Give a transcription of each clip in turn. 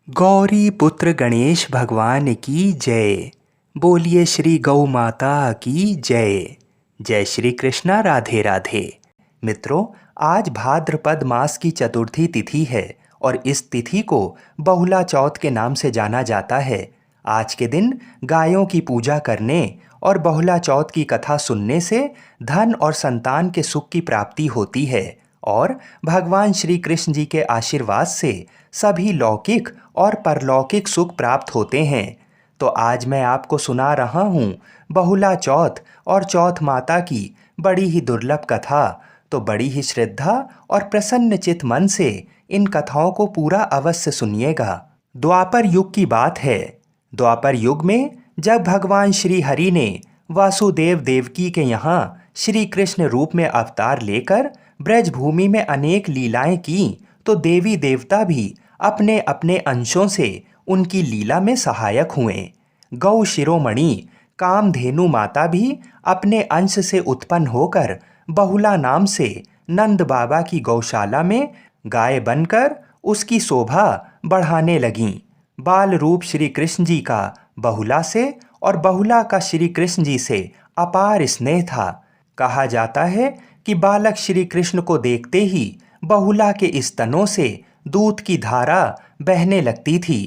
गौरी पुत्र गणेश भगवान की जय। बोलिए श्री गौ माता की जय। जय श्री कृष्णा, राधे राधे। मित्रों, आज भाद्रपद मास की चतुर्थी तिथि है और इस तिथि को बहुला चौथ के नाम से जाना जाता है। आज के दिन गायों की पूजा करने और बहुला चौथ की कथा सुनने से धन और संतान के सुख की प्राप्ति होती है और भगवान श्री कृष्ण जी के आशीर्वाद से सभी लौकिक और परलौकिक सुख प्राप्त होते हैं। तो आज मैं आपको सुना रहा हूँ बहुला चौथ और चौथ माता की बड़ी ही दुर्लभ कथा। तो बड़ी ही श्रद्धा और प्रसन्न चित मन से इन कथाओं को पूरा अवश्य सुनिएगा। द्वापर युग की बात है। द्वापर युग में जब भगवान श्री हरि ने वासुदेव देवकी के यहाँ श्री कृष्ण रूप में अवतार लेकर ब्रज भूमि में अनेक लीलाएं की, तो देवी देवता भी अपने अपने अंशों से उनकी लीला में सहायक हुए। गौ शिरोमणि कामधेनु माता भी अपने अंश से उत्पन्न होकर बहुला नाम से नंद बाबा की गौशाला में गाय बनकर उसकी शोभा बढ़ाने लगीं। बाल रूप श्री कृष्ण जी का बहुला से और बहुला का श्री कृष्ण जी से अपार स्नेह था। कहा जाता है कि बालक श्री कृष्ण को देखते ही बहुला के स्तनों से दूध की धारा बहने लगती थी।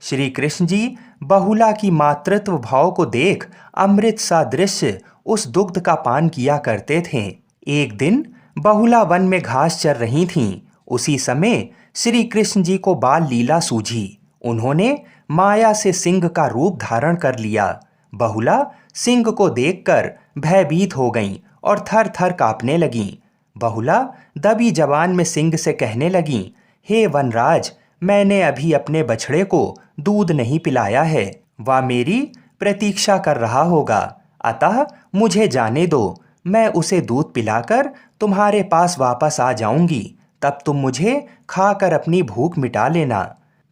श्री कृष्ण जी बहुला की मातृत्व भाव को देख अमृत सा दृश्य उस दुग्ध का पान किया करते थे। एक दिन बहुला वन में घास चर रही थीं। उसी समय श्री कृष्ण जी को बाल लीला सूझी। उन्होंने माया से सिंह का रूप धारण कर लिया। बहुला सिंह को देखकर भयभीत हो गईं और थर थर कांपने लगीं। बहुला दबी जबान में सिंह से कहने लगीं, हे वनराज, मैंने अभी अपने बछड़े को दूध नहीं पिलाया है। वह मेरी प्रतीक्षा कर रहा होगा, अतः मुझे जाने दो। मैं उसे दूध पिलाकर तुम्हारे पास वापस आ जाऊंगी, तब तुम मुझे खाकर अपनी भूख मिटा लेना।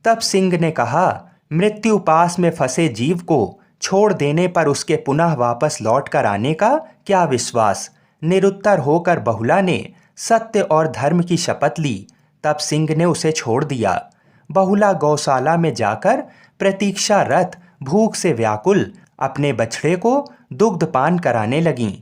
तब सिंह ने कहा, मृत्यु पास में फंसे जीव को छोड़ देने पर उसके पुनः वापस लौट कर आने का क्या विश्वास। निरुत्तर होकर बहुला ने सत्य और धर्म की शपथ ली। तब सिंह ने उसे छोड़ दिया। बहुला गौशाला में जाकर प्रतीक्षारत भूख से व्याकुल अपने बछड़े को दुग्धपान कराने लगीं।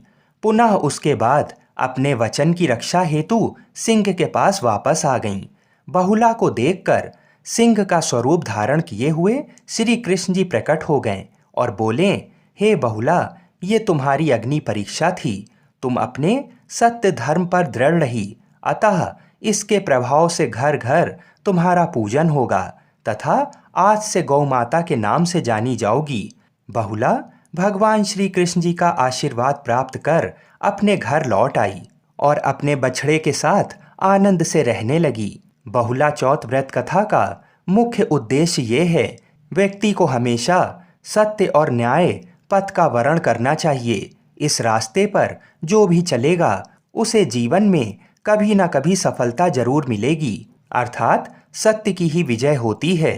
पुनः उसके बाद अपने वचन की रक्षा हेतु सिंह के पास वापस आ गईं। बहुला को देखकर सिंह का स्वरूप धारण किए हुए श्री कृष्ण जी प्रकट हो गए और बोले, हे बहुला, ये तुम्हारी अग्नि परीक्षा थी। तुम अपने सत्य धर्म पर दृढ़ रही, अतः इसके प्रभाव से घर घर तुम्हारा पूजन होगा तथा आज से गौ माता के नाम से जानी जाओगी। बहुला भगवान श्री कृष्ण जी का आशीर्वाद प्राप्त कर अपने घर लौट आई और अपने बछड़े के साथ आनंद से रहने लगी। बहुला चौथ व्रत कथा का मुख्य उद्देश्य ये है, व्यक्ति को हमेशा सत्य और न्याय पथ का वरण करना चाहिए। इस रास्ते पर जो भी चलेगा उसे जीवन में कभी ना कभी सफलता जरूर मिलेगी, अर्थात सत्य की ही विजय होती है।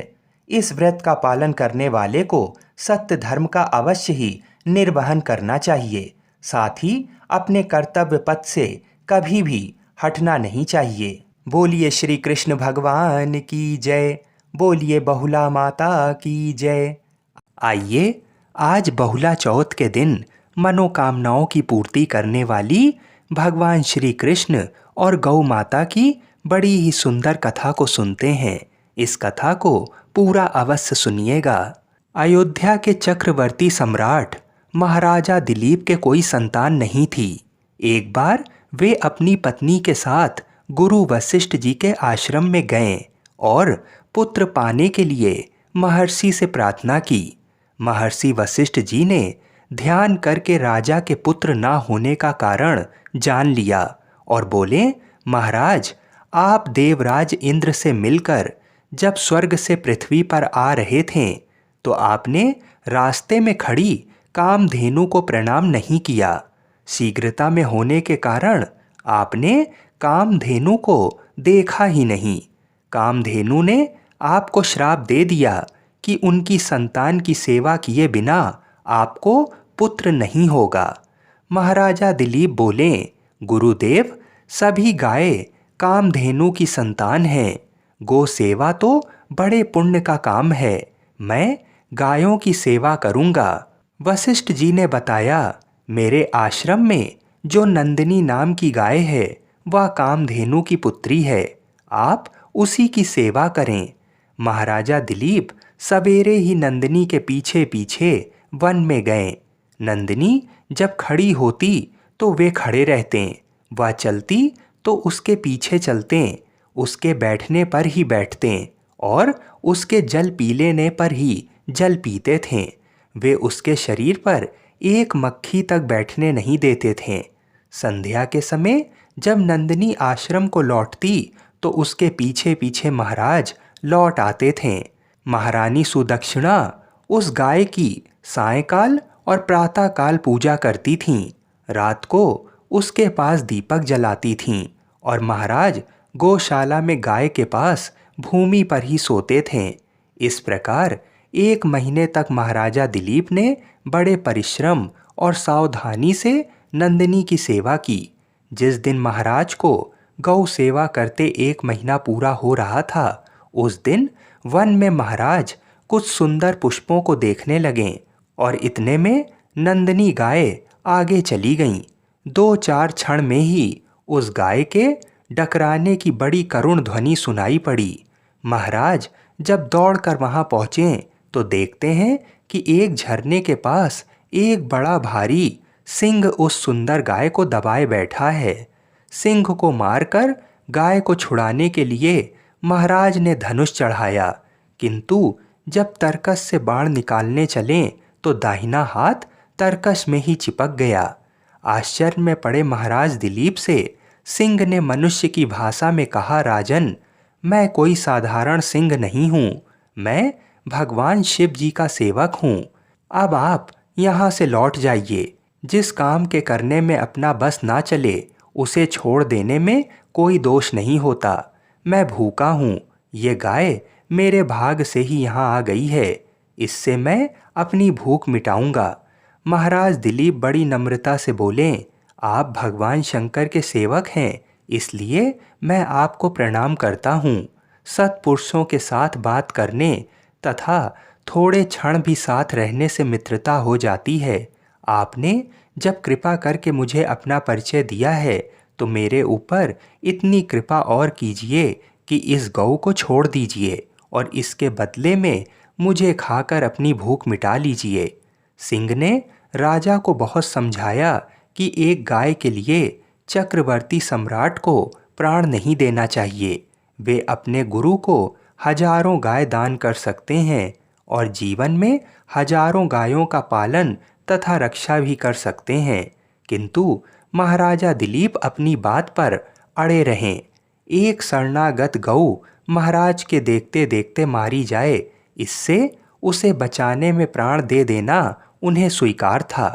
इस व्रत का पालन करने वाले को सत्य धर्म का अवश्य ही निर्वहन करना चाहिए। साथ ही अपने कर्तव्य पथ से कभी भी हटना नहीं चाहिए। बोलिए श्री कृष्ण भगवान की जय। बोलिए बहुला माता की जय। आइए, आज बहुला चौथ के दिन मनोकामनाओं की पूर्ति करने वाली भगवान श्री कृष्ण और गौ माता की बड़ी ही सुंदर कथा को सुनते हैं। इस कथा को पूरा अवश्य सुनिएगा। अयोध्या के चक्रवर्ती सम्राट महाराजा दिलीप के कोई संतान नहीं थी। एक बार वे अपनी पत्नी के साथ गुरु वशिष्ठ जी के आश्रम में गए और पुत्र पाने के लिए महर्षि से प्रार्थना की। महर्षि वशिष्ठ जी ने ध्यान करके राजा के पुत्र ना होने का कारण जान लिया और बोले, महाराज, आप देवराज इंद्र से मिलकर जब स्वर्ग से पृथ्वी पर आ रहे थे तो आपने रास्ते में खड़ी कामधेनु को प्रणाम नहीं किया। शीघ्रता में होने के कारण आपने कामधेनु को देखा ही नहीं। कामधेनु ने आपको श्राप दे दिया कि उनकी संतान की सेवा किए बिना आपको पुत्र नहीं होगा। महाराजा दिलीप बोले, गुरुदेव, सभी गाय कामधेनु की संतान हैं। गो सेवा तो बड़े पुण्य का काम है। मैं गायों की सेवा करूंगा। वशिष्ठ जी ने बताया, मेरे आश्रम में जो नंदिनी नाम की गाय है वह कामधेनु की पुत्री है। आप उसी की सेवा करें। महाराजा दिलीप सवेरे ही नंदिनी के पीछे पीछे वन में गए। नंदिनी जब खड़ी होती तो वे खड़े रहते, वह चलती तो उसके पीछे चलते, उसके बैठने पर ही बैठते और उसके जल पी लेने पर ही जल पीते थे। वे उसके शरीर पर एक मक्खी तक बैठने नहीं देते थे। संध्या के समय जब नंदिनी आश्रम को लौटती तो उसके पीछे पीछे महाराज लौट आते थे। महारानी सुदक्षिणा उस गाय की सायंकाल और प्रातःकाल पूजा करती थीं। रात को उसके पास दीपक जलाती थीं और महाराज गौशाला में गाय के पास भूमि पर ही सोते थे। इस प्रकार 1 महीने तक महाराजा दिलीप ने बड़े परिश्रम और सावधानी से नंदिनी की सेवा की। जिस दिन महाराज को गौ सेवा करते 1 महीना पूरा हो रहा था, उस दिन वन में महाराज कुछ सुंदर पुष्पों को देखने लगे और इतने में नंदिनी गाय आगे चली गईं। 2-4 क्षण में ही उस गाय के डकराने की बड़ी करुण ध्वनि सुनाई पड़ी। महाराज जब दौड़कर वहां पहुंचे तो देखते हैं कि एक झरने के पास एक बड़ा भारी सिंह उस सुंदर गाय को दबाए बैठा है। सिंह को मारकर गाय को छुड़ाने के लिए महाराज ने धनुष चढ़ाया, किंतु जब तरकस से बाण निकालने चले तो दाहिना हाथ तरकस में ही चिपक गया। आश्चर्य में पड़े महाराज दिलीप से सिंह ने मनुष्य की भाषा में कहा, राजन, मैं कोई साधारण सिंह नहीं हूँ, मैं भगवान शिव जी का सेवक हूँ। अब आप यहाँ से लौट जाइए। जिस काम के करने में अपना बस ना चले उसे छोड़ देने में कोई दोष नहीं होता। मैं भूखा हूँ, ये गाय मेरे भाग से ही यहाँ आ गई है, इससे मैं अपनी भूख मिटाऊंगा। महाराज दिलीप बड़ी नम्रता से बोले, आप भगवान शंकर के सेवक हैं, इसलिए मैं आपको प्रणाम करता हूँ। सत्पुरुषों के साथ बात करने तथा थोड़े क्षण भी साथ रहने से मित्रता हो जाती है। आपने जब कृपा करके मुझे अपना परिचय दिया है तो मेरे ऊपर इतनी कृपा और कीजिए कि इस गौ को छोड़ दीजिए और इसके बदले में मुझे खाकर अपनी भूख मिटा लीजिए। सिंह ने राजा को बहुत समझाया कि एक गाय के लिए चक्रवर्ती सम्राट को प्राण नहीं देना चाहिए। वे अपने गुरु को हजारों गाय दान कर सकते हैं और जीवन में हजारों गायों का पालन तथा रक्षा भी कर सकते हैं, किंतु महाराजा दिलीप अपनी बात पर अड़े रहें। एक शरणागत गऊ महाराज के देखते देखते मारी जाए, इससे उसे बचाने में प्राण दे देना उन्हें स्वीकार था।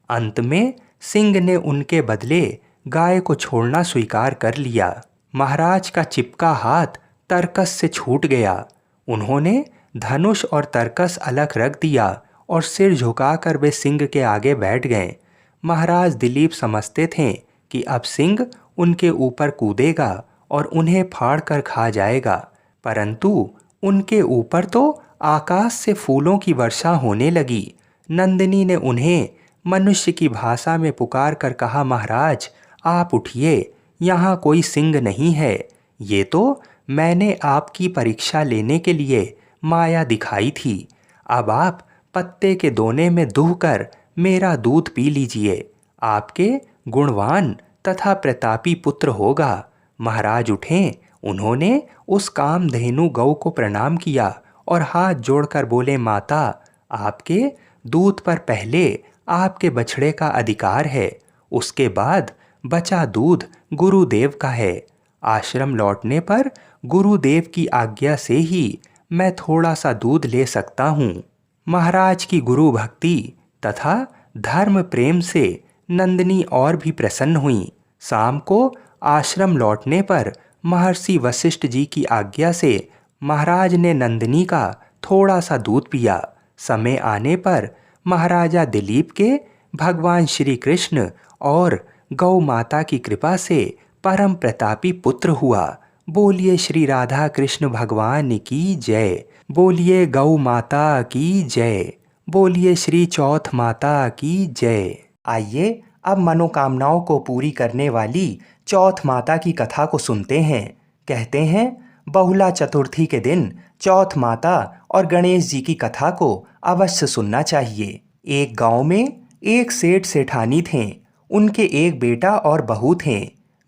अंत में सिंह ने उनके बदले गाय को छोड़ना स्वीकार कर लिया। महाराज का चिपका हाथ तरकस से छूट गया। उन्होंने धनुष और तरकस अलग रख दिया और सिर झुकाकर वे सिंह के आगे बैठ गए। महाराज दिलीप समझते थे कि अब सिंह उनके ऊपर कूदेगा और उन्हें फाड़ कर खा जाएगा, परंतु उनके ऊपर तो आकाश से फूलों की वर्षा होने लगी। नंदिनी ने उन्हें मनुष्य की भाषा में पुकार कर कहा, महाराज आप उठिए, यहाँ कोई सिंह नहीं है, ये तो मैंने आपकी परीक्षा लेने के लिए माया दिखाई थी। अब आप पत्ते के दोने में दूहकर मेरा दूध पी लीजिए, आपके गुणवान तथा प्रतापी पुत्र होगा। महाराज उठे, उन्होंने उस कामधेनु गौ को प्रणाम किया और हाथ जोड़कर बोले, माता आपके दूध पर पहले आपके बछड़े का अधिकार है, उसके बाद बचा दूध गुरुदेव का है। आश्रम लौटने पर गुरुदेव की आज्ञा से ही मैं थोड़ा सा दूध ले सकता हूँ। महाराज की गुरु भक्ति तथा धर्म प्रेम से नंदिनी और भी प्रसन्न हुई। शाम को आश्रम लौटने पर महर्षि वशिष्ठ जी की आज्ञा से महाराज ने नंदिनी का थोड़ा सा दूध पिया। समय आने पर महाराजा दिलीप के भगवान श्री कृष्ण और गौ माता की कृपा से परम प्रतापी पुत्र हुआ। बोलिए श्री राधा कृष्ण भगवान की जय। बोलिए गौ माता की जय। बोलिए श्री चौथ माता की जय। आइए अब मनोकामनाओं को पूरी करने वाली चौथ माता की कथा को सुनते हैं। कहते हैं, बहुला चतुर्थी के दिन चौथ माता और गणेश जी की कथा को अवश्य सुनना चाहिए। एक गांव में एक सेठ सेठानी थे। उनके एक बेटा और बहू थे।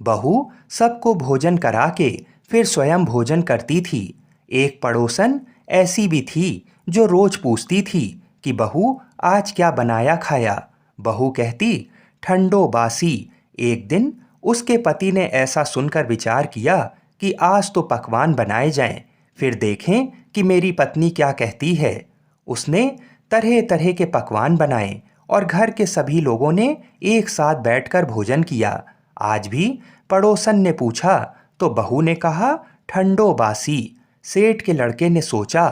बहू सबको भोजन करा के फिर स्वयं भोजन करती थी। एक पड़ोसन ऐसी भी थी जो रोज पूछती थी कि बहू आज क्या बनाया खाया। बहू कहती, ठंडो बासी। एक दिन उसके पति ने ऐसा सुनकर विचार किया कि आज तो पकवान बनाए जाएं, फिर देखें कि मेरी पत्नी क्या कहती है। उसने तरह तरह के पकवान बनाए और घर के सभी लोगों ने एक साथ बैठकर भोजन किया। आज भी पड़ोसन ने पूछा तो बहू ने कहा, ठंडो बासी। सेठ के लड़के ने सोचा,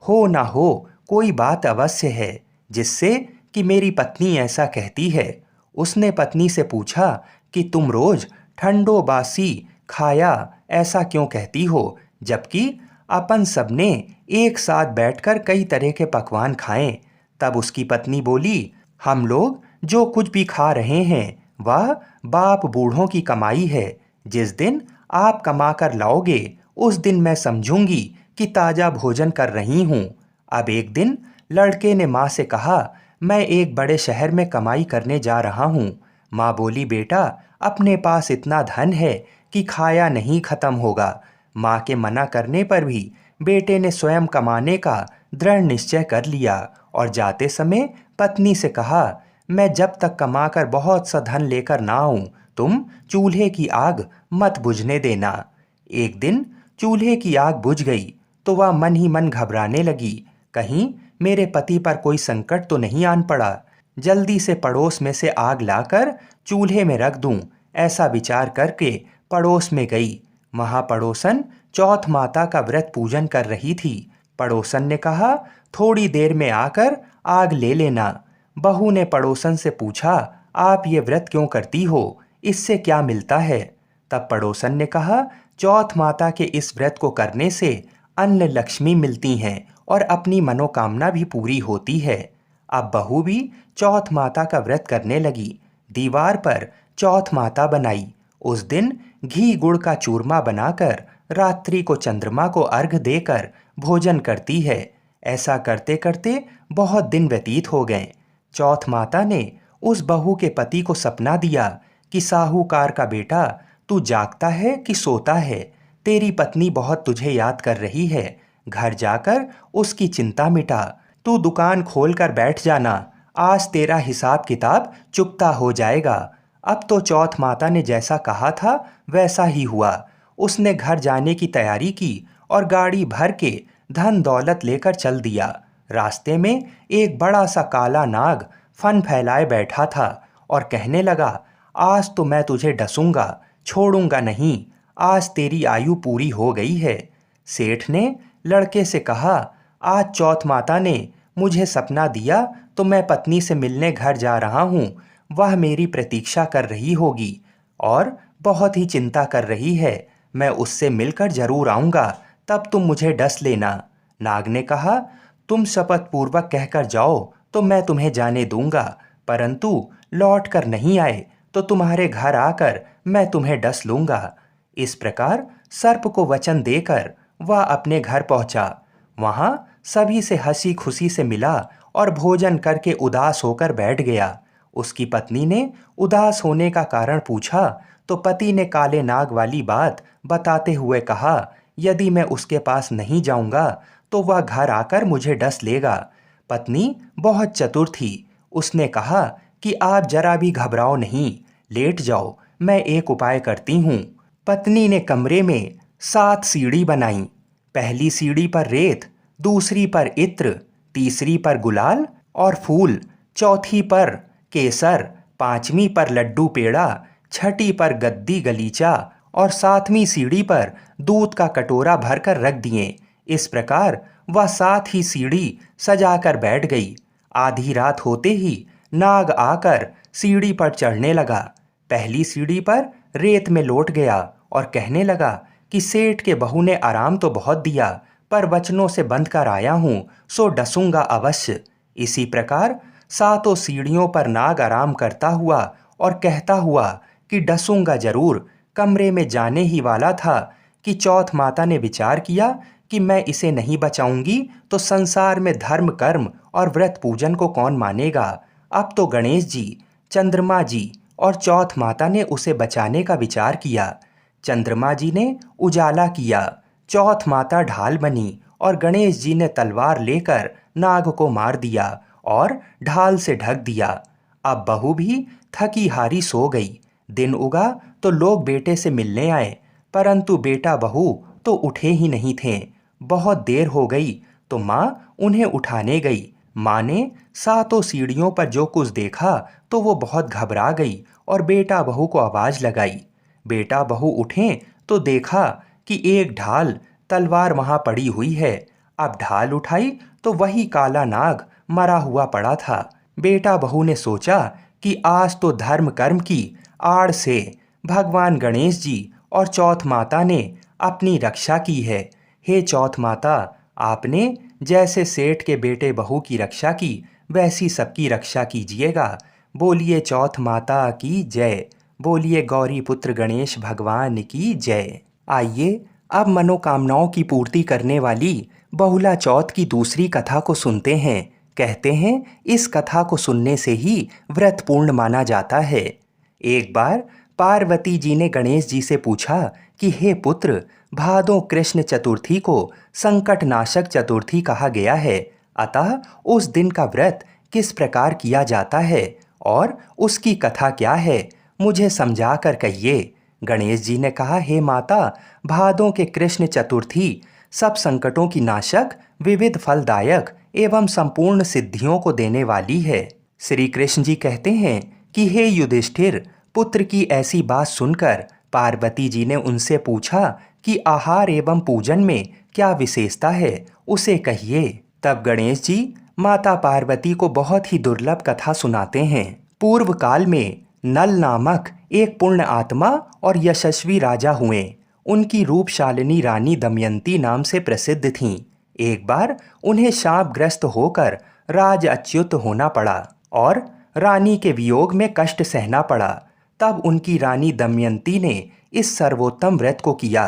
हो ना हो कोई बात अवश्य है जिससे कि मेरी पत्नी ऐसा कहती है। उसने पत्नी से पूछा कि तुम रोज ठंडो बासी खाया ऐसा क्यों कहती हो, जबकि अपन सबने एक साथ बैठकर कई तरह के पकवान खाएं। तब उसकी पत्नी बोली, हम लोग जो कुछ भी खा रहे हैं वह बाप बूढ़ों की कमाई है। जिस दिन आप कमा कर लाओगे उस दिन मैं समझूंगी कि ताजा भोजन कर रही हूँ। अब एक दिन लड़के ने माँ से कहा, मैं एक बड़े शहर में कमाई करने जा रहा हूँ। माँ बोली, बेटा अपने पास इतना धन है कि खाया नहीं खत्म होगा। माँ के मना करने पर भी बेटे ने स्वयं कमाने का दृढ़ निश्चय कर लिया और जाते समय पत्नी से कहा, मैं जब तक कमाकर बहुत सा धन लेकर ना आऊं तुम चूल्हे की आग मत बुझने देना। एक दिन चूल्हे की आग बुझ गई तो वह मन ही मन घबराने लगी, कहीं मेरे पति पर कोई संकट तो नहीं आन पड़ा। जल्दी से पड़ोस में से आग लाकर चूल्हे में रख दूं, ऐसा विचार करके पड़ोस में गई। वहां पड़ोसन चौथ माता का व्रत पूजन कर रही थी। पड़ोसन ने कहा, थोड़ी देर में आकर आग ले लेना। बहू ने पड़ोसन से पूछा, आप ये व्रत क्यों करती हो, इससे क्या मिलता है। तब पड़ोसन ने कहा, चौथ माता के इस व्रत को करने से अन्न लक्ष्मी मिलती हैं और अपनी मनोकामना भी पूरी होती है। अब बहू भी चौथ माता का व्रत करने लगी। दीवार पर चौथ माता बनाई। उस दिन घी गुड़ का चूरमा बनाकर रात्रि को चंद्रमा को अर्घ देकर भोजन करती है। ऐसा करते करते बहुत दिन व्यतीत हो गए। चौथ माता ने उस बहू के पति को सपना दिया कि साहूकार का बेटा तू जागता है कि सोता है, तेरी पत्नी बहुत तुझे याद कर रही है। घर जाकर उसकी चिंता मिटा, तू दुकान खोल कर बैठ जाना, आज तेरा हिसाब किताब चुकता हो जाएगा। अब तो चौथ माता ने जैसा कहा था वैसा ही हुआ। उसने घर जाने की तैयारी की और गाड़ी भर के धन दौलत लेकर चल दिया। रास्ते में एक बड़ा सा काला नाग फन फैलाए बैठा था और कहने लगा, आज तो मैं तुझे डसूंगा, छोड़ूंगा नहीं, आज तेरी आयु पूरी हो गई है। सेठ ने लड़के से कहा, आज चौथ माता ने मुझे सपना दिया तो मैं पत्नी से मिलने घर जा रहा हूँ। वह मेरी प्रतीक्षा कर रही होगी और बहुत ही चिंता कर रही है। मैं उससे मिलकर जरूर आऊँगा, तब तुम मुझे डस लेना। नाग ने कहा, तुम शपथ पूर्वक कहकर जाओ तो मैं तुम्हें जाने दूंगा, परंतु लौट कर नहीं आए तो तुम्हारे घर आकर मैं तुम्हें डस लूंगा। इस प्रकार सर्प को वचन देकर वह अपने घर पहुंचा। वहां सभी से हंसी खुशी से मिला और भोजन करके उदास होकर बैठ गया। उसकी पत्नी ने उदास होने का कारण पूछा तो पति ने काले नाग वाली बात बताते हुए कहा, यदि मैं उसके पास नहीं जाऊंगा तो वह घर आकर मुझे डस लेगा। पत्नी बहुत चतुर थी। उसने कहा कि आप जरा भी घबराओ नहीं, लेट जाओ, मैं एक उपाय करती हूँ। पत्नी ने कमरे में 7 सीढ़ी बनाई। पहली सीढ़ी पर रेत, दूसरी पर इत्र, तीसरी पर गुलाल और फूल, चौथी पर केसर, पांचवी पर लड्डू पेड़ा, छठी पर गद्दी गलीचा और 7वीं सीढ़ी पर दूध का कटोरा भरकर रख दिए। इस प्रकार वह 7 ही सीढ़ी सजाकर बैठ गई। आधी रात होते ही नाग आकर सीढ़ी पर चढ़ने लगा। पहली सीढ़ी पर रेत में लौट गया और कहने लगा कि सेठ के बहू ने आराम तो बहुत दिया, पर वचनों से बंध कर आया हूं, सो डसूंगा अवश्य। इसी प्रकार सातों सीढ़ियों पर नाग आराम करता हुआ और कहता हुआ कि डसूंगा जरूर, कमरे में जाने ही वाला था कि चौथ माता ने विचार किया कि मैं इसे नहीं बचाऊंगी तो संसार में धर्म कर्म और व्रत पूजन को कौन मानेगा। अब तो गणेश जी, चंद्रमा जी और चौथ माता ने उसे बचाने का विचार किया। चंद्रमा जी ने उजाला किया, चौथ माता ढाल बनी और गणेश जी ने तलवार लेकर नाग को मार दिया और ढाल से ढक दिया। अब बहू भी थकी हारी सो गई। दिन उगा तो लोग बेटे से मिलने आए, परंतु बेटा बहू तो उठे ही नहीं थे। बहुत देर हो गई तो माँ उन्हें उठाने गई। माँ ने सातों सीढ़ियों पर जो कुछ देखा तो वो बहुत घबरा गई और बेटा बहू को आवाज लगाई। बेटा बहू उठे तो देखा कि एक ढाल तलवार वहां पड़ी हुई है। अब ढाल उठाई तो वही काला नाग मरा हुआ पड़ा था। बेटा बहू ने सोचा कि आज तो धर्म कर्म की आड़ से भगवान गणेश जी और चौथ माता ने अपनी रक्षा की है। हे चौथ माता, आपने जैसे सेठ के बेटे बहू की रक्षा की, वैसी सबकी रक्षा कीजिएगा। बोलिए चौथ माता की जय। बोलिए गौरी पुत्र गणेश भगवान की जय। आइए अब मनोकामनाओं की पूर्ति करने वाली बहुला चौथ की दूसरी कथा को सुनते हैं। कहते हैं इस कथा को सुनने से ही व्रत पूर्ण माना जाता है। एक बार पार्वती जी ने गणेश जी से पूछा कि हे पुत्र, भादो कृष्ण चतुर्थी को संकट नाशक चतुर्थी कहा गया है, अतः उस दिन का व्रत किस प्रकार किया जाता है और उसकी कथा क्या है, मुझे समझा कर कहिए। गणेश जी ने कहा, हे माता, भादों के कृष्ण चतुर्थी सब संकटों की नाशक, विविध फलदायक एवं संपूर्ण सिद्धियों को देने वाली है। श्री कृष्ण जी कहते हैं कि हे युधिष्ठिर, पुत्र की ऐसी बात सुनकर पार्वती जी ने उनसे पूछा कि आहार एवं पूजन में क्या विशेषता है, उसे कहिए। तब गणेश जी माता पार्वती को बहुत ही दुर्लभ कथा सुनाते हैं। पूर्व काल में नल नामक एक पुण्य आत्मा और यशस्वी राजा हुए। उनकी रूपशालिनी रानी दमयंती नाम से प्रसिद्ध थीं। एक बार उन्हें शापग्रस्त होकर राज अच्युत होना पड़ा और रानी के वियोग में कष्ट सहना पड़ा। तब उनकी रानी दमयंती ने इस सर्वोत्तम व्रत को किया।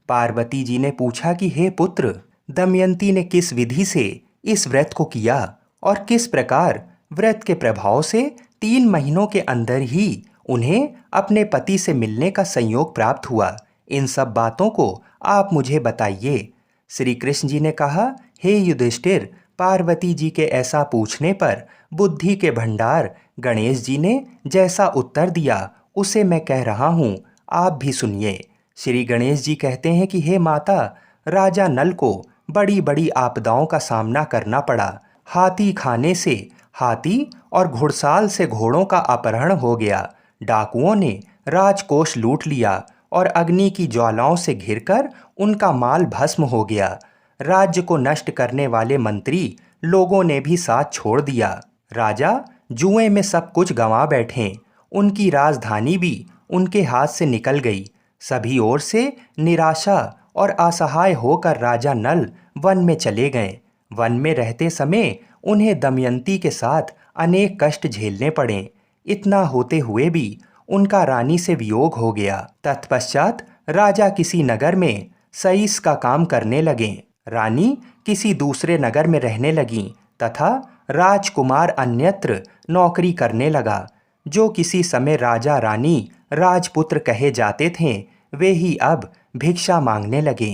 पार्वती जी ने पूछा कि हे पुत्र, दमयंती ने किस विधि से इस व्रत को किया और किस प्रकार व्रत के प्रभाव से 3 महीनों के अंदर ही उन्हें अपने पति से मिलने का संयोग प्राप्त हुआ। इन सब बातों को आप मुझे बताइए। श्री कृष्ण जी ने कहा, हे युधिष्ठिर, पार्वती जी के ऐसा पूछने पर बुद्धि के भंडार गणेश जी ने जैसा उत्तर दिया उसे मैं कह रहा हूँ, आप भी सुनिए। श्री गणेश जी कहते हैं कि हे माता, राजा नल को बड़ी बड़ी आपदाओं का सामना करना पड़ा। हाथी खाने से हाथी और घुड़साल से घोड़ों का अपहरण हो गया। डाकुओं ने राजकोष लूट लिया और अग्नि की ज्वालाओं से घिरकर उनका माल भस्म हो गया। राज्य को नष्ट करने वाले मंत्री लोगों ने भी साथ छोड़ दिया। राजा जुए में सब कुछ गंवा बैठे। उनकी राजधानी भी उनके हाथ से निकल गई। सभी ओर से निराशा और असहाय होकर राजा नल वन में चले गए। वन में रहते समय उन्हें दमयंती के साथ अनेक कष्ट झेलने पड़े। इतना होते हुए भी उनका रानी से वियोग हो गया। तत्पश्चात राजा किसी नगर में सईस का काम करने लगे। रानी किसी दूसरे नगर में रहने लगी तथा राजकुमार अन्यत्र नौकरी करने लगा। जो किसी समय राजा रानी राजपुत्र कहे जाते थे, वे ही अब भिक्षा मांगने लगे।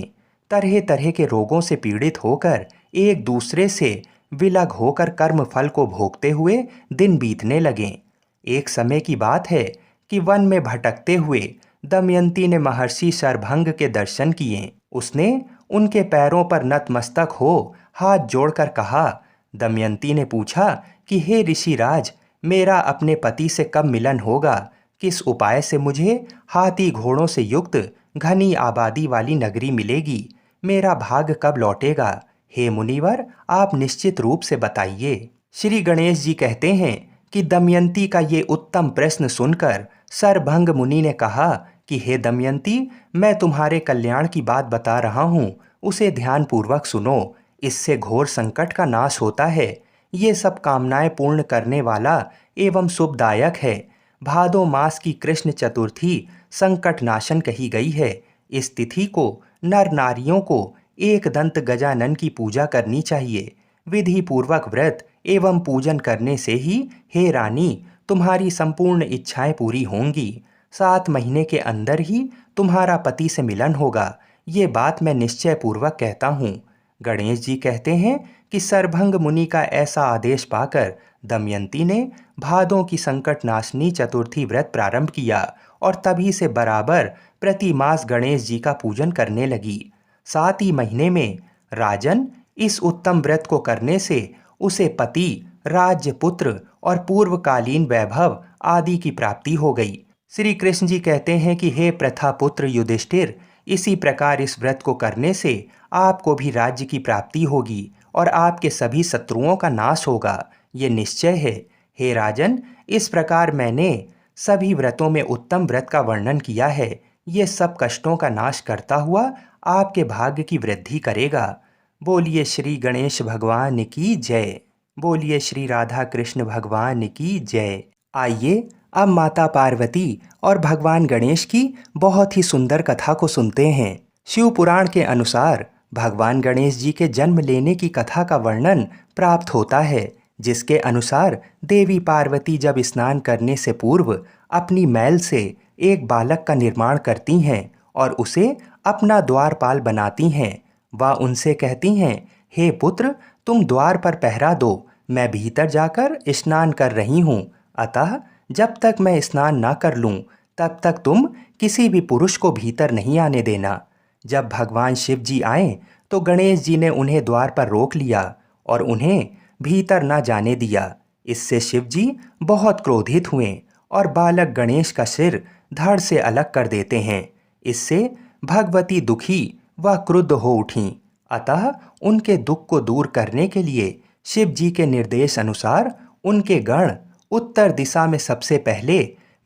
तरह तरह के रोगों से पीड़ित होकर एक दूसरे से विलग होकर कर्मफल को भोगते हुए दिन बीतने लगे। एक समय की बात है कि वन में भटकते हुए दमयंती ने महर्षि शरभंग के दर्शन किए। उसने उनके पैरों पर नतमस्तक हो हाथ जोड़कर कहा। दमयंती ने पूछा कि हे ऋषिराज, मेरा अपने पति से कब मिलन होगा? किस उपाय से मुझे हाथी घोड़ों से युक्त घनी आबादी वाली नगरी मिलेगी? मेरा भाग्य कब लौटेगा? हे मुनिवर, आप निश्चित रूप से बताइए। श्री गणेश जी कहते हैं कि दमयंती का ये उत्तम प्रश्न सुनकर शरभंग मुनि ने कहा कि हे दमयंती, मैं तुम्हारे कल्याण की बात बता रहा हूँ, उसे ध्यानपूर्वक सुनो। इससे घोर संकट का नाश होता है। ये सब कामनाएं पूर्ण करने वाला एवं शुभदायक है। भादो मास की कृष्ण चतुर्थी संकट नाशन कही गई है। इस तिथि को नर नारियों को एक दंत गजानन की पूजा करनी चाहिए। विधि पूर्वक व्रत एवं पूजन करने से ही हे रानी तुम्हारी संपूर्ण इच्छाएं पूरी होंगी। 7 महीने के अंदर ही तुम्हारा पति से मिलन होगा। ये बात मैं निश्चय पूर्वक कहता हूँ। गणेश जी कहते हैं कि सरभंग मुनि का ऐसा आदेश पाकर दमयंती ने भादों की संकट नाशनी चतुर्थी व्रत प्रारंभ किया और तभी से बराबर प्रति मास गणेश जी का पूजन करने लगी। 7 ही महीने में राजन इस उत्तम व्रत को करने से उसे पति, राज्य, पुत्र और पूर्वकालीन वैभव आदि की प्राप्ति हो गई। श्री कृष्ण जी कहते हैं कि हे प्रथा पुत्र युधिष्ठिर, इसी प्रकार इस व्रत को करने से आपको भी राज्य की प्राप्ति होगी और आपके सभी शत्रुओं का नाश होगा। ये निश्चय है। हे राजन, इस प्रकार मैंने सभी व्रतों में उत्तम व्रत का वर्णन किया है। ये सब कष्टों का नाश करता हुआ आपके भाग्य की वृद्धि करेगा। बोलिए श्री गणेश भगवान की जय। बोलिए श्री राधा कृष्ण भगवान की जय। आइए अब माता पार्वती और भगवान गणेश की बहुत ही सुंदर कथा को सुनते हैं। शिव पुराण के अनुसार भगवान गणेश जी के जन्म लेने की कथा का वर्णन प्राप्त होता है, जिसके अनुसार देवी पार्वती जब स्नान करने से पूर्व अपनी मैल से एक बालक का निर्माण करती हैं और उसे अपना द्वारपाल बनाती हैं। वह उनसे कहती हैं, हे पुत्र, तुम द्वार पर पहरा दो, मैं भीतर जाकर स्नान कर रही हूँ। अतः जब तक मैं स्नान ना कर लूँ तब तक तुम किसी भी पुरुष को भीतर नहीं आने देना। जब भगवान शिव जी आए तो गणेश जी ने उन्हें द्वार पर रोक लिया और उन्हें भीतर ना जाने दिया। इससे शिव जी बहुत क्रोधित हुए और बालक गणेश का सिर धड़ से अलग कर देते हैं। इससे भगवती दुखी व क्रुद्ध हो उठीं। अतः उनके दुख को दूर करने के लिए शिव जी के निर्देश अनुसार उनके गण उत्तर दिशा में सबसे पहले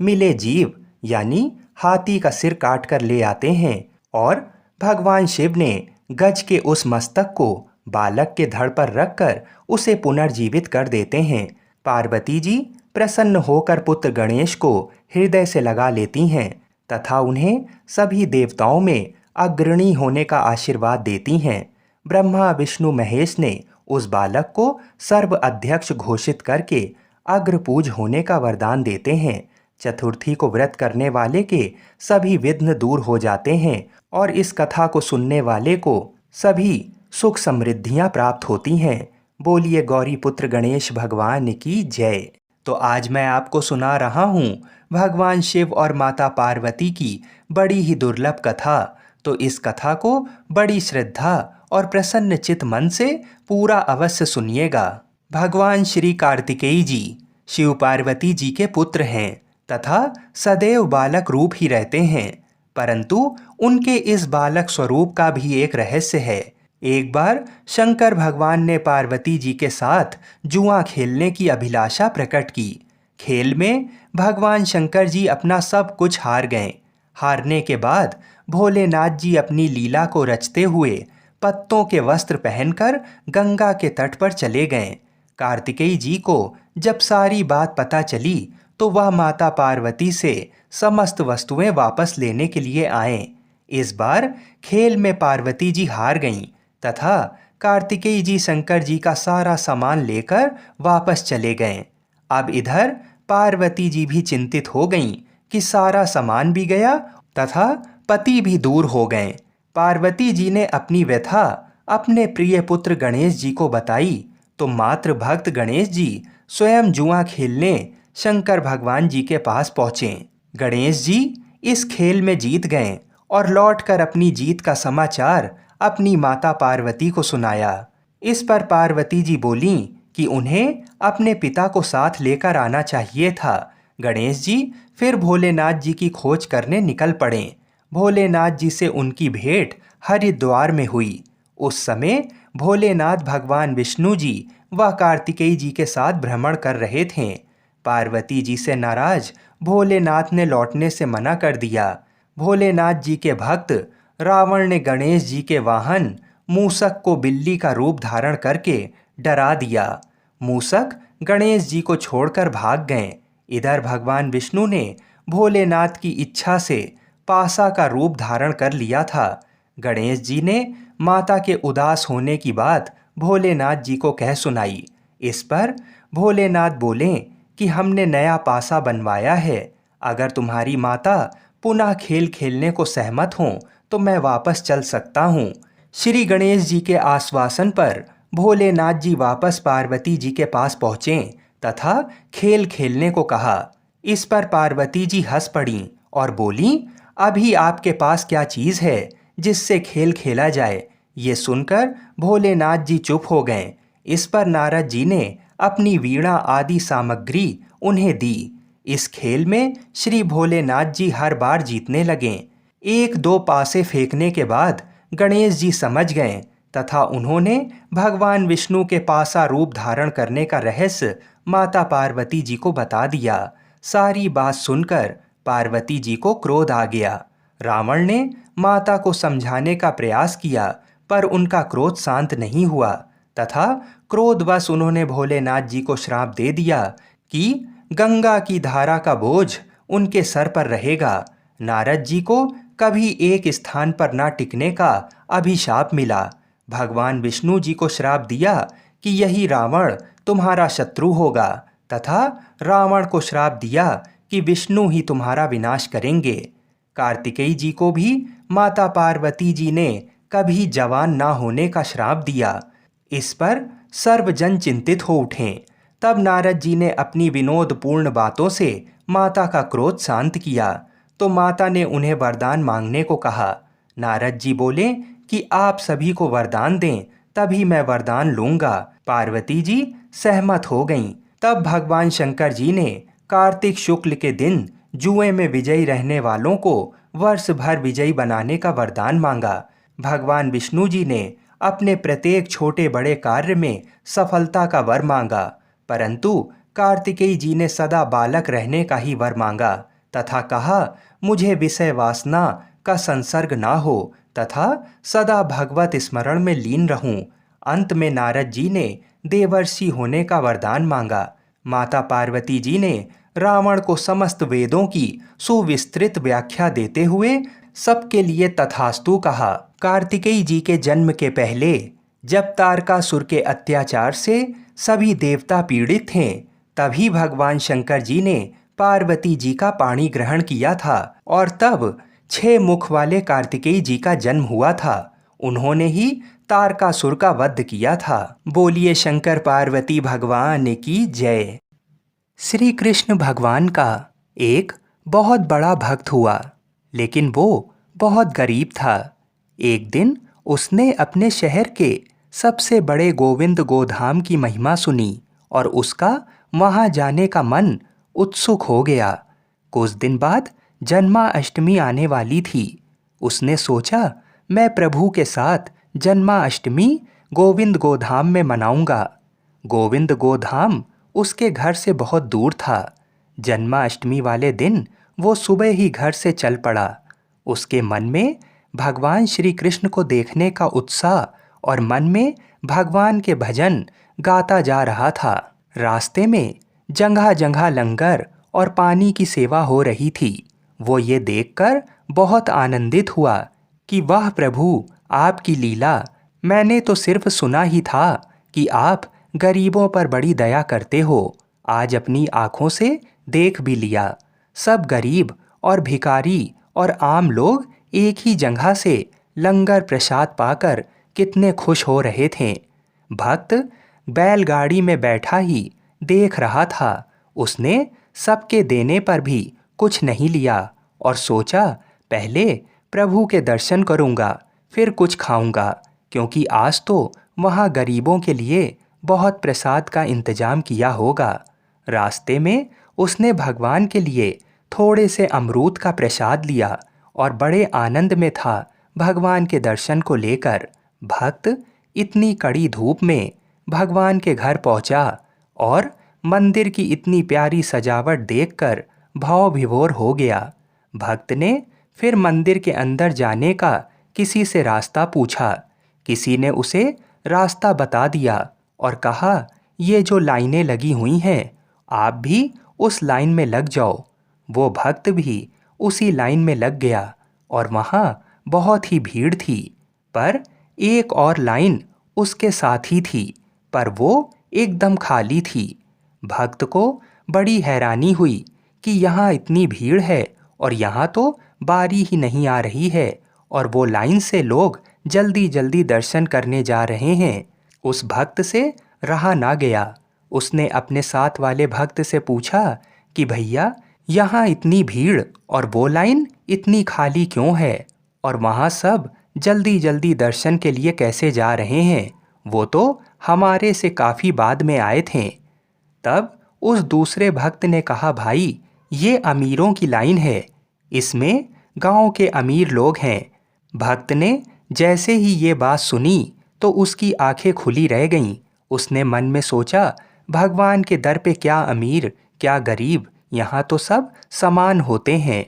मिले जीव यानी हाथी का सिर काट कर ले आते हैं और भगवान शिव ने गज के उस मस्तक को बालक के धड़ पर रखकर उसे पुनर्जीवित कर देते हैं। पार्वती जी प्रसन्न होकर पुत्र गणेश को हृदय से लगा लेती हैं तथा उन्हें सभी देवताओं में अग्रणी होने का आशीर्वाद देती हैं। ब्रह्मा विष्णु महेश ने उस बालक को सर्व अध्यक्ष घोषित करके अग्रपूज होने का वरदान देते हैं। चतुर्थी को व्रत करने वाले के सभी विघ्न दूर हो जाते हैं और इस कथा को सुनने वाले को सभी सुख समृद्धियां प्राप्त होती हैं। बोलिए गौरी पुत्र गणेश भगवान की जय। तो आज मैं आपको सुना रहा हूँ भगवान शिव और माता पार्वती की बड़ी ही दुर्लभ कथा। तो इस कथा को बड़ी श्रद्धा और प्रसन्न चित मन से पूरा अवश्य सुनिएगा। भगवान श्री कार्तिकेय जी शिव पार्वती जी के पुत्र हैं तथा सदैव बालक रूप ही रहते हैं, परंतु उनके इस बालक स्वरूप का भी एक रहस्य है। एक बार शंकर भगवान ने पार्वती जी के साथ जुआ खेलने की अभिलाषा प्रकट की। खेल में भगवान शंकर जी अपना सब कुछ हार गए। हारने के बाद भोलेनाथ जी अपनी लीला को रचते हुए पत्तों के वस्त्र पहनकर गंगा के तट पर चले गए। कार्तिकेय जी को जब सारी बात पता चली तो वह माता पार्वती से समस्त वस्तुएं वापस लेने के लिए आए। इस बार खेल में पार्वती जी हार गईं तथा कार्तिकेय जी शंकर जी का सारा सामान लेकर वापस चले गए। अब इधर पार्वती जी भी चिंतित हो गईं कि सारा सामान भी गया तथा पति भी दूर हो गए। पार्वती जी ने अपनी व्यथा अपने प्रिय पुत्र गणेश जी को बताई तो मात्र भक्त गणेश जी स्वयं जुआ खेलने शंकर भगवान जी के पास पहुँचे। गणेश जी इस खेल में जीत गए और लौटकर अपनी जीत का समाचार अपनी माता पार्वती को सुनाया। इस पर पार्वती जी बोलीं कि उन्हें अपने पिता को साथ लेकर आना चाहिए था। गणेश जी फिर भोलेनाथ जी की खोज करने निकल पड़े। भोलेनाथ जी से उनकी भेंट हरिद्वार में हुई। उस समय भोलेनाथ भगवान विष्णु जी व कार्तिकेय जी के साथ भ्रमण कर रहे थे। पार्वती जी से नाराज भोलेनाथ ने लौटने से मना कर दिया। भोलेनाथ जी के भक्त रावण ने गणेश जी के वाहन मूसक को बिल्ली का रूप धारण करके डरा दिया। मूसक गणेश जी को छोड़कर भाग गए। इधर भगवान विष्णु ने भोलेनाथ की इच्छा से पासा का रूप धारण कर लिया था। गणेश जी ने माता के उदास होने की बात भोलेनाथ जी को कह सुनाई। इस पर भोलेनाथ बोले कि हमने नया पासा बनवाया है। अगर तुम्हारी माता पुनः खेल खेलने को सहमत हों तो मैं वापस चल सकता हूँ। श्री गणेश जी के आश्वासन पर भोलेनाथ जी वापस पार्वती जी के पास पहुँचे तथा खेल खेलने को कहा। इस पर पार्वती जी हंस पड़ी और बोली, अभी आपके पास क्या चीज़ है जिससे खेल खेला जाए। ये सुनकर भोलेनाथ जी चुप हो गए। इस पर नारद जी ने अपनी वीणा आदि सामग्री उन्हें दी। इस खेल में श्री भोलेनाथ जी हर बार जीतने लगे। एक दो पासे फेंकने के बाद गणेश जी समझ गए तथा उन्होंने भगवान विष्णु के पासा रूप धारण करने का रहस्य माता पार्वती जी को बता दिया। सारी बात सुनकर पार्वती जी को क्रोध आ गया। रावण ने माता को समझाने का प्रयास किया पर उनका क्रोध शांत नहीं हुआ तथा क्रोधवश उन्होंने भोलेनाथ जी को श्राप दे दिया कि गंगा की धारा का बोझ उनके सर पर रहेगा। नारद जी को कभी एक स्थान पर न टिकने का अभिशाप मिला। भगवान विष्णु जी को श्राप दिया कि यही रावण तुम्हारा शत्रु होगा तथा रावण को श्राप दिया कि विष्णु ही तुम्हारा विनाश करेंगे। कार्तिकेय जी को भी माता पार्वती जी ने कभी जवान ना होने का श्राप दिया। इस पर सर्वजन चिंतित हो उठे। तब नारद जी ने अपनी विनोदपूर्ण बातों से माता का क्रोध शांत किया तो माता ने उन्हें वरदान मांगने को कहा। नारद जी बोले कि आप सभी को वरदान दें तभी मैं वरदान लूंगा। पार्वती जी सहमत हो गईं। तब भगवान शंकर जी ने कार्तिक शुक्ल के दिन जुए में विजयी रहने वालों को वर्ष भर विजयी बनाने का वरदान मांगा। भगवान विष्णु जी ने अपने प्रत्येक छोटे बड़े कार्य में सफलता का वर मांगा, परंतु कार्तिकेय जी ने सदा बालक रहने का ही वर मांगा तथा कहा, मुझे विषय वासना का संसर्ग ना हो तथा सदा भगवत स्मरण में लीन रहूं। अंत में नारद जी ने देवर्षि होने का वरदान मांगा। माता पार्वती जी ने रावण को समस्त वेदों की सुविस्तृत व्याख्या देते हुए सबके लिए तथास्तु कहा। कार्तिकेय जी के जन्म के पहले जब तारकासुर के अत्याचार से सभी देवता पीड़ित थे, तभी भगवान शंकर जी ने पार्वती जी का पाणी ग्रहण किया था और तब 6 मुख वाले कार्तिकेय जी का जन्म हुआ था। उन्होंने ही तारकासुर का वध किया था। बोलिए शंकर पार्वती भगवान की जय। श्री कृष्ण भगवान का एक बहुत बड़ा भक्त हुआ, लेकिन वो बहुत गरीब था। एक दिन उसने अपने शहर के सबसे बड़े गोविंद गोधाम की महिमा सुनी और उसका वहाँ जाने का मन उत्सुक हो गया। कुछ दिन बाद जन्माष्टमी आने वाली थी। उसने सोचा, मैं प्रभु के साथ जन्माष्टमी गोविंद गोधाम में मनाऊंगा। गोविंद गोधाम उसके घर से बहुत दूर था। जन्माष्टमी वाले दिन वो सुबह ही घर से चल पड़ा। उसके मन में भगवान श्री कृष्ण को देखने का उत्साह और मन में भगवान के भजन गाता जा रहा था। रास्ते में जगह जगह लंगर और पानी की सेवा हो रही थी। वो ये देखकर बहुत आनंदित हुआ कि वाह प्रभु, आपकी लीला। मैंने तो सिर्फ सुना ही था कि आप गरीबों पर बड़ी दया करते हो। आज अपनी आँखों से देख भी लिया। सब गरीब और भिखारी और आम लोग एक ही जगह से लंगर प्रसाद पाकर कितने खुश हो रहे थे। भक्त बैलगाड़ी में बैठा ही देख रहा था। उसने सबके देने पर भी कुछ नहीं लिया और सोचा, पहले प्रभु के दर्शन करूंगा, फिर कुछ खाऊंगा, क्योंकि आज तो वहाँ गरीबों के लिए बहुत प्रसाद का इंतजाम किया होगा। रास्ते में उसने भगवान के लिए थोड़े से अमरूद का प्रसाद लिया और बड़े आनंद में था भगवान के दर्शन को लेकर। भक्त इतनी कड़ी धूप में भगवान के घर पहुंचा और मंदिर की इतनी प्यारी सजावट देखकर भाव विभोर हो गया। भक्त ने फिर मंदिर के अंदर जाने का किसी से रास्ता पूछा। किसी ने उसे रास्ता बता दिया और कहा, ये जो लाइनें लगी हुई हैं, आप भी उस लाइन में लग जाओ। वो भक्त भी उसी लाइन में लग गया और वहाँ बहुत ही भीड़ थी। पर एक और लाइन उसके साथ ही थी, पर वो एकदम खाली थी। भक्त को बड़ी हैरानी हुई कि यहाँ इतनी भीड़ है और यहाँ तो बारी ही नहीं आ रही है और वो लाइन से लोग जल्दी जल्दी दर्शन करने जा रहे हैं। उस भक्त से रहा ना गया। उसने अपने साथ वाले भक्त से पूछा कि भैया, यहाँ इतनी भीड़ और वो लाइन इतनी खाली क्यों है, और वहाँ सब जल्दी जल्दी दर्शन के लिए कैसे जा रहे हैं? वो तो हमारे से काफ़ी बाद में आए थे। तब उस दूसरे भक्त ने कहा, भाई, ये अमीरों की लाइन है, इसमें गांव के अमीर लोग हैं। भक्त ने जैसे ही ये बात सुनी तो उसकी आंखें खुली रह गईं। उसने मन में सोचा, भगवान के दर पे क्या अमीर क्या गरीब, यहाँ तो सब समान होते हैं।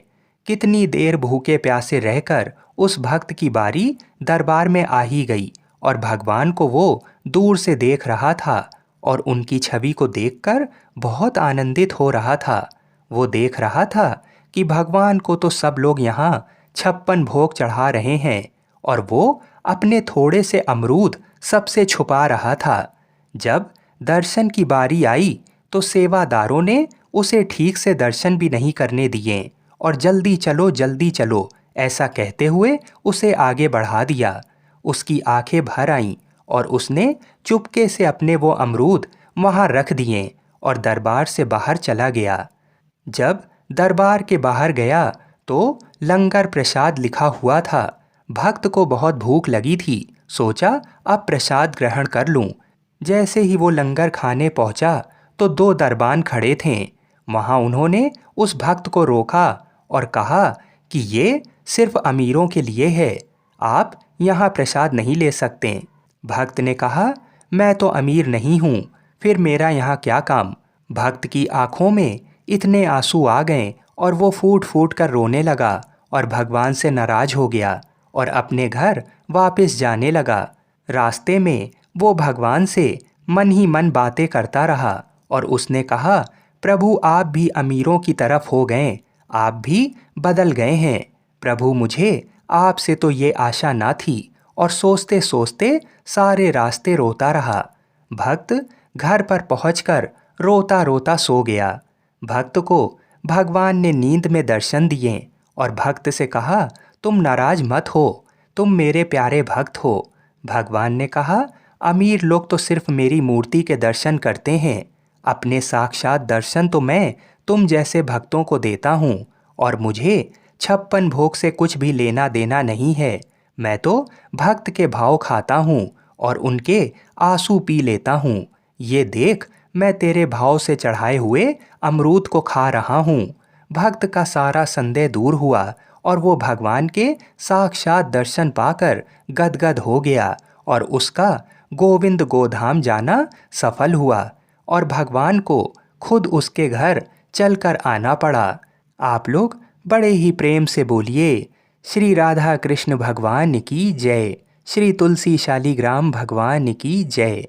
कितनी देर भूखे प्यासे रहकर उस भक्त की बारी दरबार में आ ही गई और भगवान को वो दूर से देख रहा था और उनकी छवि को देखकर बहुत आनंदित हो रहा था। वो देख रहा था कि भगवान को तो सब लोग यहाँ 56 भोग चढ़ा रहे हैं और वो अपने थोड़े से अमरूद सबसे छुपा रहा था। जब दर्शन की बारी आई तो सेवादारों ने उसे ठीक से दर्शन भी नहीं करने दिए और जल्दी चलो ऐसा कहते हुए उसे आगे बढ़ा दिया। उसकी आंखें भर आईं और उसने चुपके से अपने वो अमरूद वहाँ रख दिए और दरबार से बाहर चला गया। जब दरबार के बाहर गया तो लंगर प्रसाद लिखा हुआ था। भक्त को बहुत भूख लगी थी। सोचा, अब प्रसाद ग्रहण कर लूं। जैसे ही वो लंगर खाने पहुंचा तो 2 दरबान खड़े थे। वहां उन्होंने उस भक्त को रोका और कहा कि ये सिर्फ अमीरों के लिए है, आप यहाँ प्रसाद नहीं ले सकते। भक्त ने कहा, मैं तो अमीर नहीं हूँ, फिर मेरा यहाँ क्या काम। भक्त की आंखों में इतने आंसू आ गए और वो फूट फूट कर रोने लगा और भगवान से नाराज हो गया और अपने घर वापस जाने लगा। रास्ते में वो भगवान से मन ही मन बातें करता रहा और उसने कहा, प्रभु, आप भी अमीरों की तरफ हो गए, आप भी बदल गए हैं। प्रभु, मुझे आपसे तो ये आशा ना थी। और सोचते सोचते सारे रास्ते रोता रहा। भक्त घर पर पहुंचकर रोता रोता सो गया। भक्त को भगवान ने नींद में दर्शन दिए और भक्त से कहा, तुम नाराज मत हो, तुम मेरे प्यारे भक्त हो। भगवान ने कहा, अमीर लोग तो सिर्फ मेरी मूर्ति के दर्शन करते हैं, अपने साक्षात दर्शन तो मैं तुम जैसे भक्तों को देता हूँ और मुझे 56 भोग से कुछ भी लेना देना नहीं है। मैं तो भक्त के भाव खाता हूँ और उनके आंसू पी लेता हूँ। ये देख, मैं तेरे भाव से चढ़ाए हुए अमरूद को खा रहा हूँ। भक्त का सारा संदेह दूर हुआ और वो भगवान के साक्षात दर्शन पाकर गदगद हो गया और उसका गोविंद गोधाम जाना सफल हुआ और भगवान को खुद उसके घर चलकर आना पड़ा। आप लोग बड़े ही प्रेम से बोलिए, श्री राधा कृष्ण भगवान की जय, श्री तुलसी शालिग्राम भगवान की जय।